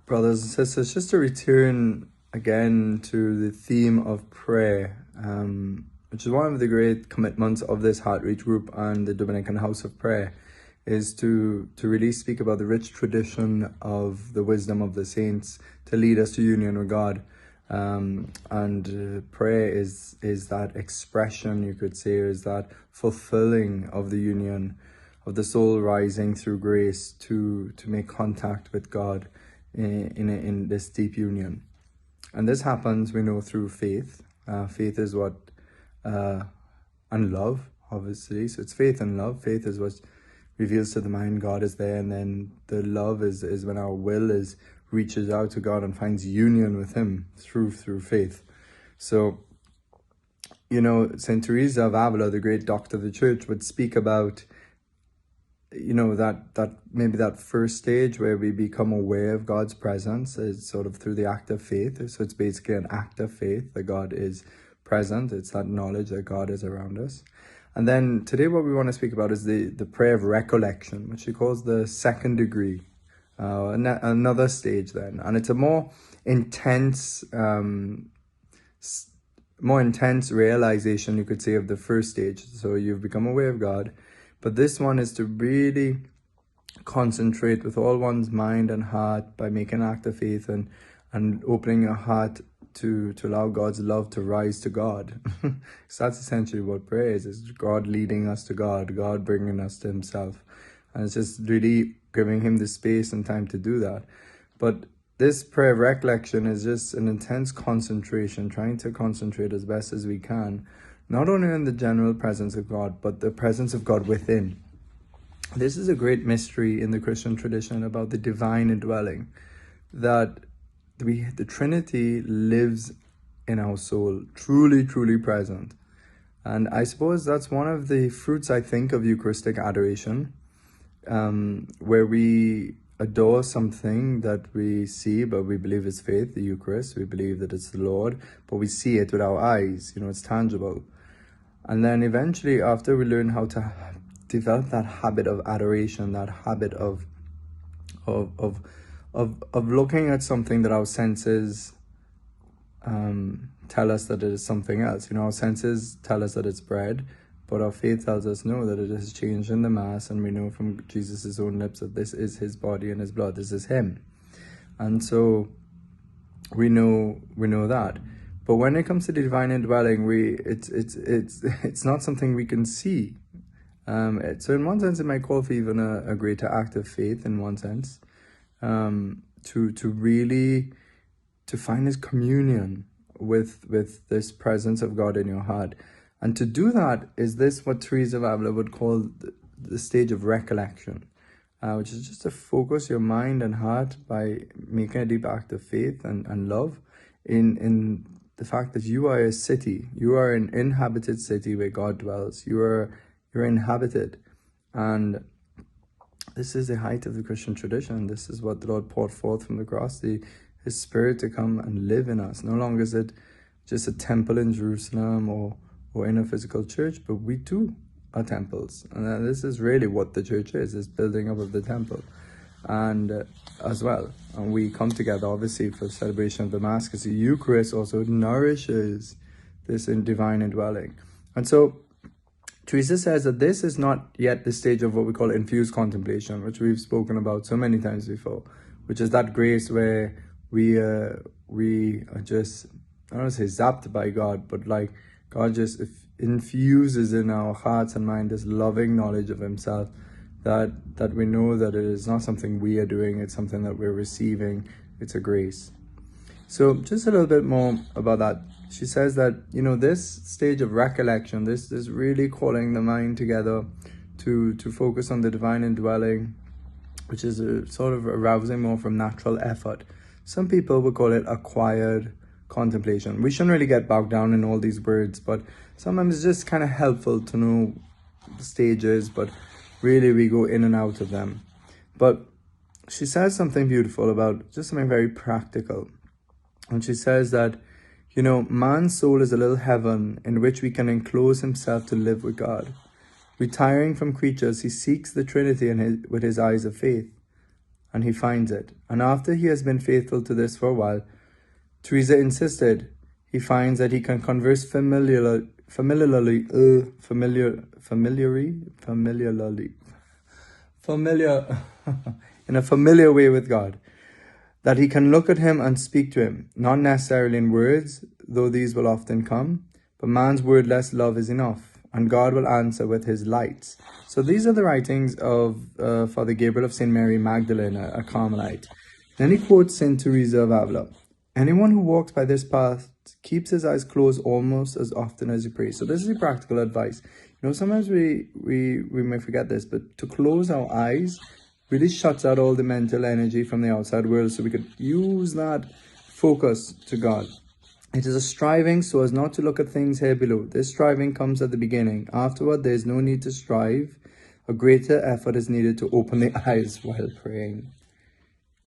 Brothers and sisters, just to return again to the theme of prayer, which is one of the great commitments of this Heart Reach group and the Dominican House of Prayer, is to really speak about the rich tradition of the wisdom of the saints to lead us to union with God. Prayer is that expression, you could say, is that fulfilling of the union of the soul rising through grace to make contact with God in this deep union. And this happens, we know, through faith. Faith is what, and love, obviously. So it's faith and love. Faith is what reveals to the mind God is there, and then the love is when our will reaches out to God and finds union with Him through faith. So, you know, Saint Teresa of Avila, the great doctor of the Church, would speak about, you know, that maybe that first stage where we become aware of God's presence is sort of through the act of faith. So it's basically an act of faith that God is present. It's that knowledge that God is around us. And then today what we want to speak about is the prayer of recollection, which he calls the second degree, another stage then. And it's a more intense realization, you could say, of the first stage. So you've become aware of God. But this one is to really concentrate with all one's mind and heart by making an act of faith and opening your heart to allow God's love to rise to God. So that's essentially what prayer is God leading us to God, God bringing us to Himself. And it's just really giving Him the space and time to do that. But this prayer of recollection is just an intense concentration, trying to concentrate as best as we can, not only in the general presence of God, but the presence of God within. This is a great mystery in the Christian tradition about the divine indwelling, that the Trinity lives in our soul, truly, truly present. And I suppose that's one of the fruits, I think, of Eucharistic adoration, where we adore something that we see, but we believe is faith, the Eucharist. We believe that it's the Lord, but we see it with our eyes, you know, it's tangible. And then eventually, after we learn how to develop that habit of adoration, that habit of looking at something that our senses tell us that it is something else. You know, our senses tell us that it's bread, but our faith tells us no, that it has changed in the Mass, and we know from Jesus' own lips that this is His body and His blood. This is Him, and so we know that. But when it comes to the divine indwelling, it's not something we can see. So in one sense, it might call for even a greater act of faith. In one sense, to really find His communion with this presence of God in your heart, and to do that is this what Teresa of Avila would call the stage of recollection, which is just to focus your mind and heart by making a deep act of faith and love in the fact that you are a city, you are an inhabited city where God dwells. You're inhabited, and this is the height of the Christian tradition. This is what the Lord poured forth from the cross, His Spirit to come and live in us. No longer is it just a temple in Jerusalem or in a physical church, but we too are temples. And this is really what the church is, this building up of the temple. And as well, and we come together obviously for the celebration of the Mass, because the Eucharist also nourishes this divine indwelling. And so Teresa says that this is not yet the stage of what we call infused contemplation, which we've spoken about so many times before, which is that grace where we are just, I don't want to say zapped by God, but like God just infuses in our hearts and mind this loving knowledge of Himself, that we know that it is not something we are doing, it's something that we're receiving, it's a grace. So just a little bit more about that. She says that, you know, this stage of recollection, this is really calling the mind together to focus on the divine indwelling, which is a sort of arousing more from natural effort. Some people would call it acquired contemplation. We shouldn't really get bogged down in all these words, but sometimes it's just kind of helpful to know the stages, but really we go in and out of them. But she says something beautiful about just something very practical. And she says that, you know, man's soul is a little heaven in which we can enclose himself to live with God. Retiring from creatures, he seeks the Trinity with his eyes of faith. and he finds it. And after he has been faithful to this for a while, Teresa insisted, he finds that he can converse familiarly in a familiar way with God, that he can look at him and speak to him, not necessarily in words, though these will often come, but man's wordless love is enough, and God will answer with his lights. So these are the writings of Father Gabriel of St. Mary Magdalene, a Carmelite. Then he quotes St. Teresa of Avila. Anyone who walks by this path keeps his eyes closed almost as often as he prays. So this is the practical advice. Sometimes we may forget this, but to close our eyes really shuts out all the mental energy from the outside world, so we could use that focus to God. It is a striving so as not to look at things here below. This striving comes at the beginning. Afterward, there is no need to strive. A greater effort is needed to open the eyes while praying.